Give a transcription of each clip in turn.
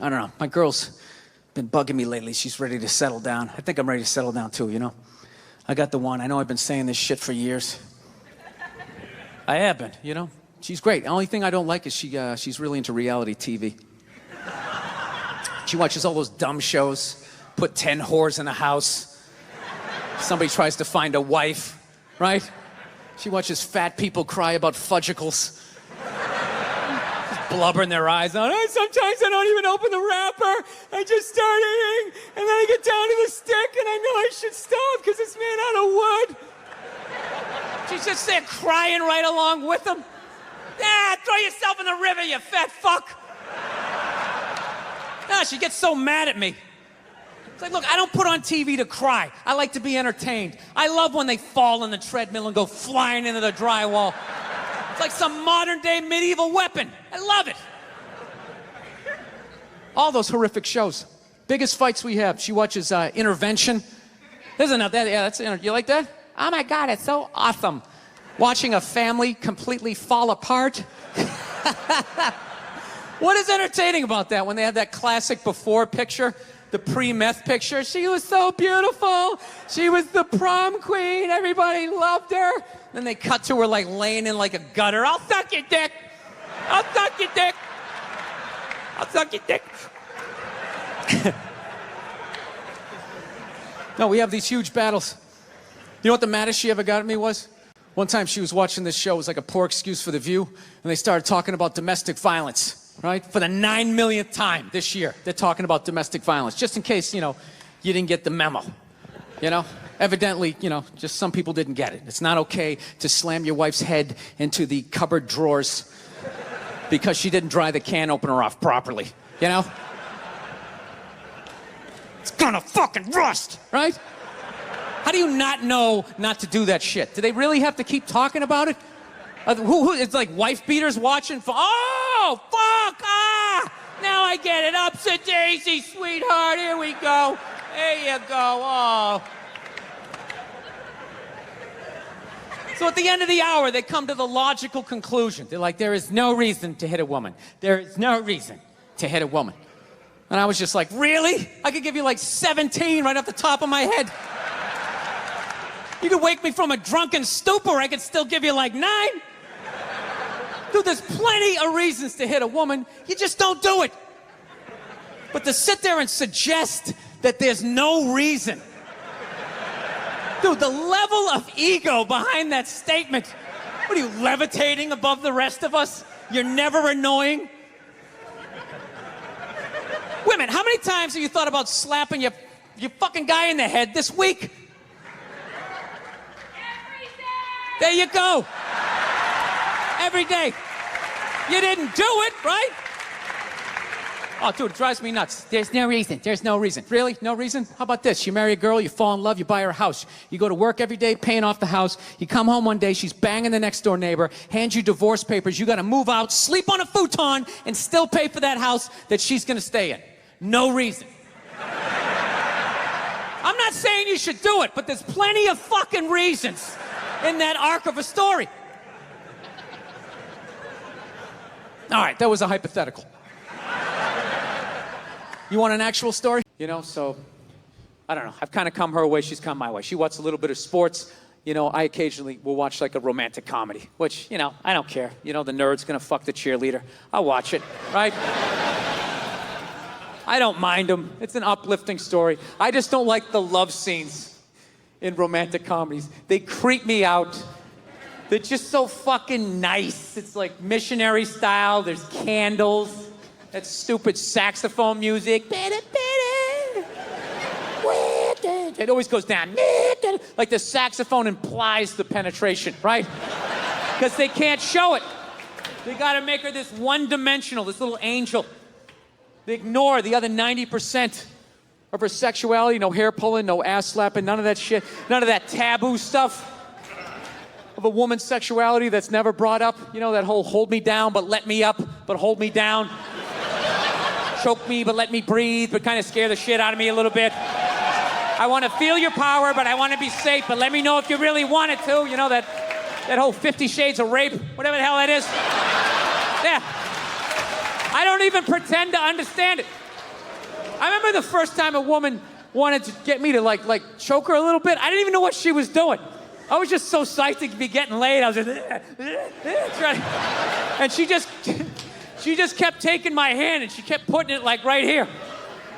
I don't know. My girl's been bugging me lately. She's ready to settle down. I think I'm ready to settle down too, you know? I got the one. I know I've been saying this shit for years. I have been, you know? She's great. The only thing I don't like is she's really into reality TV. She watches all those dumb shows, put 10 whores in a house. Somebody tries to find a wife, right? She watches fat people cry about fudgicles. Blubber in their eyes. Sometimes I don't even open the wrapper. I just start eating, and then I get down to the stick, and I know I should stop because it's made out of wood. She's just there crying right along with them. Yeah, throw yourself in the river, you fat fuck. Nah, she gets so mad at me. It's like, look, I don't put on TV to cry. I like to be entertained. I love when they fall on the treadmill and go flying into the drywall. It's like some modern-day medieval weapon. I love it. All those horrific shows. Biggest fights we have. She watches Intervention. There's enough. You like that? Oh my God, it's so awesome. Watching a family completely fall apart. What is entertaining about that when they have that classic before picture? The pre-meth picture. She was so beautiful. She was the prom queen. Everybody loved her. Then they cut to her like laying in like a gutter. I'll suck your dick. I'll suck your dick. I'll suck your dick. No, we have these huge battles. You know what the maddest she ever got at me was? One time she was watching this show. It was like a poor excuse for The View. And they started talking about domestic violence, right? For the 9 millionth time this year, they're talking about domestic violence. Just in case, you know, you didn't get the memo, you know? Evidently, you know, just some people didn't get it. It's not okay to slam your wife's head into the cupboard drawers because she didn't dry the can opener off properly, you know? It's gonna fucking rust, right? How do you not know not to do that shit? Do they really have to keep talking about it? It's like wife beaters watching. Oh, fuck, now I get it. Upset daisy, sweetheart, here we go. There you go, oh. So at the end of the hour, they come to the logical conclusion. They're like, there is no reason to hit a woman. There is no reason to hit a woman. And I was just like, really? I could give you like 17 right off the top of my head. You could wake me from a drunken stupor, I could still give you like 9. Dude, there's plenty of reasons to hit a woman. You just don't do it. But to sit there and suggest that there's no reason. Dude, the level of ego behind that statement. What are you, levitating above the rest of us? You're never annoying? Women, how many times have you thought about slapping your fucking guy in the head this week? Every day! There you go. Every day. You didn't do it, right? Oh, dude, it drives me nuts. There's no reason. There's no reason. Really? No reason? How about this? You marry a girl, you fall in love, you buy her a house. You go to work every day, paying off the house. You come home one day, she's banging the next door neighbor, hands you divorce papers. You got to move out, sleep on a futon, and still pay for that house that she's going to stay in. No reason. I'm not saying you should do it, but there's plenty of fucking reasons in that arc of a story. All right, that was a hypothetical. You want an actual story? You know, so, I don't know. I've kind of come her way, she's come my way. She watches a little bit of sports. You know, I occasionally will watch like a romantic comedy, which, you know, I don't care. You know, the nerd's gonna fuck the cheerleader. I'll watch it, right? I don't mind them. It's an uplifting story. I just don't like the love scenes in romantic comedies. They creep me out. They're just so fucking nice. It's like missionary style. There's candles. That stupid saxophone music. It always goes down. Like the saxophone implies the penetration, right? Because they can't show it. They gotta make her this one-dimensional, this little angel. They ignore the other 90% of her sexuality. No hair pulling, no ass slapping, none of that shit. None of that taboo stuff of a woman's sexuality that's never brought up. You know, that whole hold me down, but let me up, but hold me down. Choke me, but let me breathe, but kind of scare the shit out of me a little bit. I want to feel your power, but I want to be safe, but let me know if you really want it to. You know, that whole 50 Shades of Rape, whatever the hell that is. Yeah. I don't even pretend to understand it. I remember the first time a woman wanted to get me to like choke her a little bit. I didn't even know what she was doing. I was just so psyched to be getting laid. I was just trying, and she just kept taking my hand and she kept putting it like right here.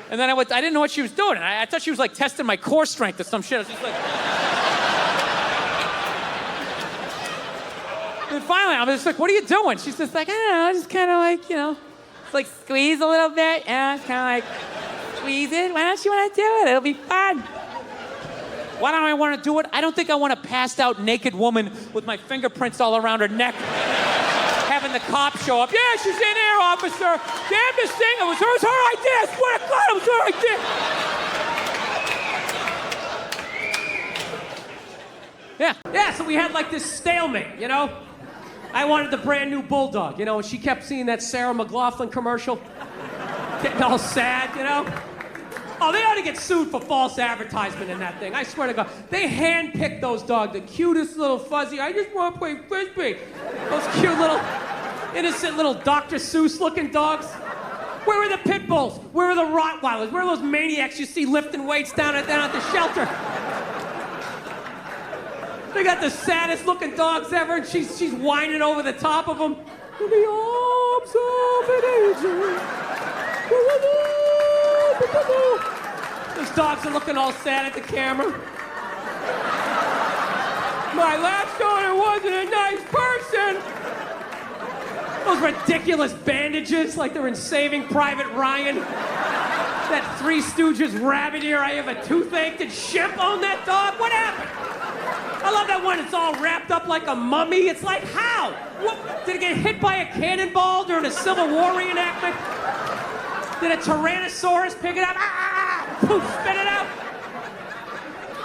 And then I didn't know what she was doing. And I thought she was like testing my core strength or some shit. I was just like. And finally, I was just like, what are you doing? She's just like, I don't know, just kind of like, you know, it's like squeeze a little bit. Yeah, it's kind of like squeeze it. Why don't you want to do it? It'll be fun. Why don't I want to do it? I don't think I want a passed out naked woman with my fingerprints all around her neck. Having the cop show up. Yeah, she's in there, officer. Damn this thing. It was her idea. I swear to God, it was her idea. Yeah, so we had like this stalemate, you know? I wanted the brand new bulldog, you know, and she kept seeing that Sarah McLachlan commercial. Getting all sad, you know? Oh, they ought to get sued for false advertisement in that thing. I swear to God. They handpicked those dogs, the cutest little fuzzy, I just want to play Frisbee. Those cute little, innocent little Dr. Seuss looking dogs. Where were the pit bulls? Where were the Rottweilers? Where are those maniacs you see lifting weights down at the shelter? They got the saddest looking dogs ever, and she's whining over the top of them. In the arms of an angel. Those dogs are looking all sad at the camera. My last owner wasn't a nice person. Those ridiculous bandages like they're in Saving Private Ryan. That Three Stooges rabbit ear, I have a toothache. Did Shemp own that dog? What happened? I love that one. It's all wrapped up like a mummy. It's like, how? What? Did it get hit by a cannonball during a Civil War reenactment? Did a Tyrannosaurus pick it up? Poof, spit it out.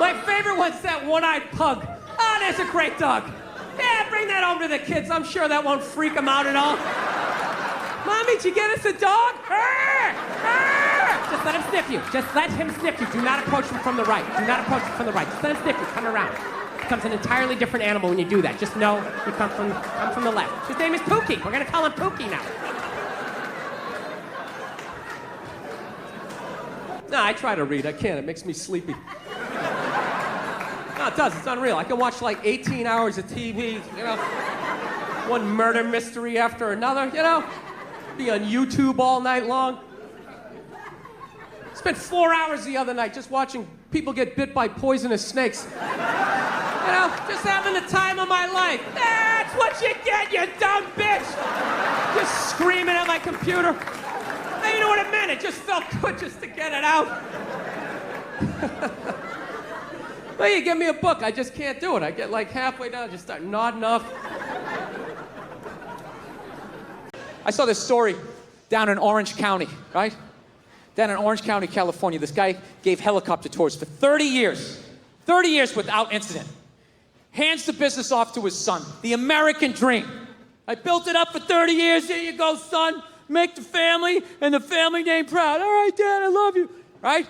My favorite one's that one-eyed pug. Oh, there's a great dog. Yeah, bring that home to the kids. I'm sure that won't freak them out at all. Mommy, did you get us a dog? Just let him sniff you. Just let him sniff you. Do not approach him from the right. Do not approach him from the right. Just let him sniff you. Come around. Becomes an entirely different animal when you do that. Just know you come from the left. His name is Pookie. We're gonna call him Pookie now. No, I try to read. I can't. It makes me sleepy. No, it does. It's unreal. I can watch like 18 hours of TV, you know, one murder mystery after another, you know, be on YouTube all night long. Spent 4 hours the other night just watching people get bit by poisonous snakes. You know, just having the time of my life. That's what you get, you dumb bitch! Just screaming at my computer. Hey, you know what it meant? It just felt good just to get it out. Well, you give me a book, I just can't do it. I get like halfway down, just start nodding off. I saw this story down in Orange County, right? Down in Orange County, California, this guy gave helicopter tours for 30 years. 30 years without incident. Hands the business off to his son. The American dream. I built it up for 30 years. Here you go, son. Make the family and the family name proud. All right, Dad, I love you. Right?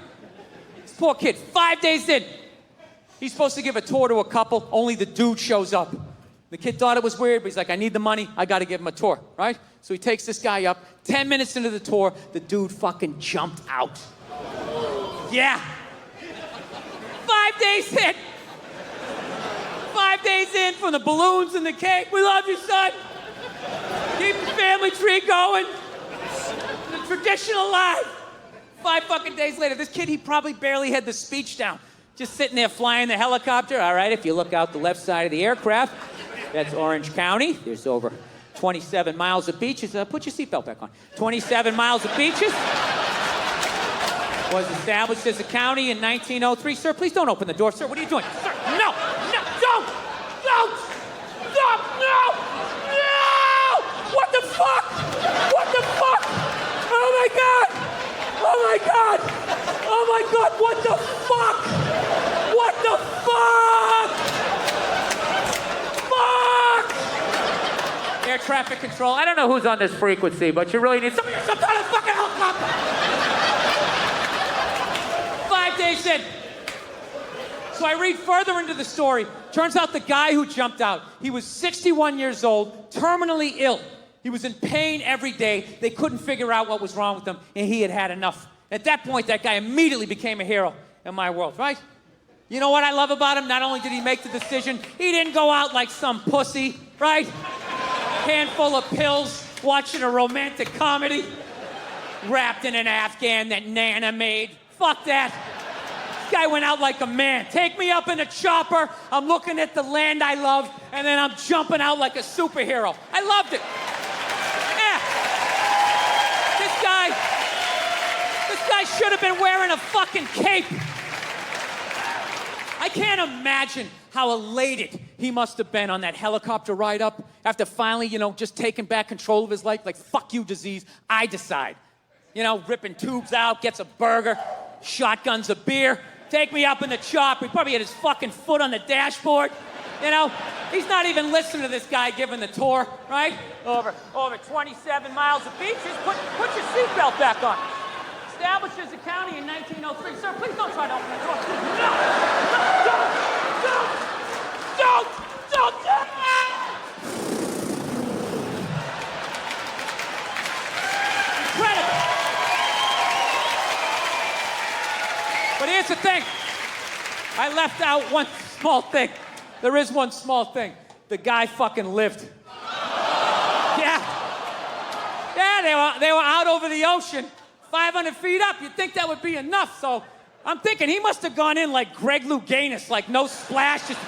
This poor kid, 5 days in. He's supposed to give a tour to a couple. Only the dude shows up. The kid thought it was weird, but he's like, I need the money. I got to give him a tour. Right? So he takes this guy up. 10 minutes into the tour, the dude fucking jumped out. Yeah. 5 days in. 5 days in from the balloons and the cake. We love you, son. Keep the family tree going. The tradition alive. 5 fucking days later, this kid, he probably barely had the speech down. Just sitting there flying the helicopter. All right, if you look out the left side of the aircraft, that's Orange County. There's over 27 miles of beaches. Put your seatbelt back on. 27 miles of beaches. Was established as a county in 1903. Sir, please don't open the door. Sir, what are you doing? Sir, no, don't, no! What the fuck? What the fuck? Oh my God! Oh my God! Oh my God! What the fuck? What the fuck? Fuck! Air traffic control. I don't know who's on this frequency, but you really need some kind of fucking helicopter. 5 days in. So I read further into the story. Turns out the guy who jumped out, he was 61 years old, terminally ill. He was in pain every day. They couldn't figure out what was wrong with him, and he had had enough. At that point, that guy immediately became a hero in my world, right? You know what I love about him? Not only did he make the decision, he didn't go out like some pussy, right? Handful of pills, watching a romantic comedy, wrapped in an Afghan that Nana made. Fuck that. This guy went out like a man. Take me up in a chopper, I'm looking at the land I love, and then I'm jumping out like a superhero. I loved it. Yeah. This guy should have been wearing a fucking cape. I can't imagine how elated he must have been on that helicopter ride up after finally, just taking back control of his life. Like, fuck you, disease, I decide. Ripping tubes out, gets a burger, shotguns a beer, take me up in the chopper. He probably had his fucking foot on the dashboard. He's not even listening to this guy giving the tour, right? Over 27 miles of beaches. Put your seatbelt back on. Established as a county in 1903. Sir, please don't try to open the door. No! Don't! Incredible. But here's the thing. I left out one small thing. There is one small thing. The guy fucking lived. Yeah, they were out over the ocean, 500 feet up. You'd think that would be enough. So I'm thinking he must have gone in like Greg Louganis, like no splash, just.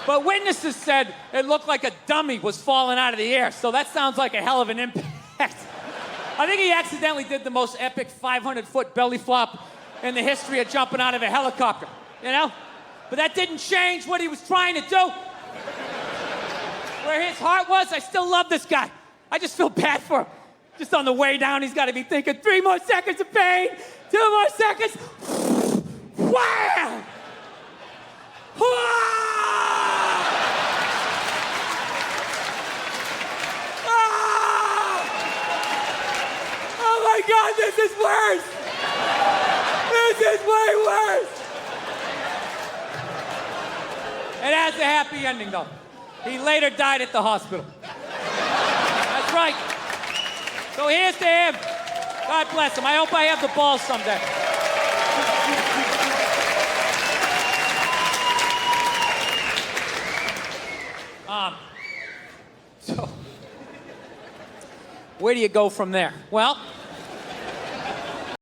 But witnesses said it looked like a dummy was falling out of the air. So that sounds like a hell of an impact. I think he accidentally did the most epic 500-foot belly flop in the history of jumping out of a helicopter, But that didn't change what he was trying to do. Where his heart was, I still love this guy. I just feel bad for him. Just on the way down, he's got to be thinking, 3 more seconds of pain, 2 more seconds. Wham! Oh my God, this is worse! This is way worse! It has a happy ending, though. He later died at the hospital. That's right. So here's to him. God bless him. I hope I have the balls someday. So, where do you go from there? Well,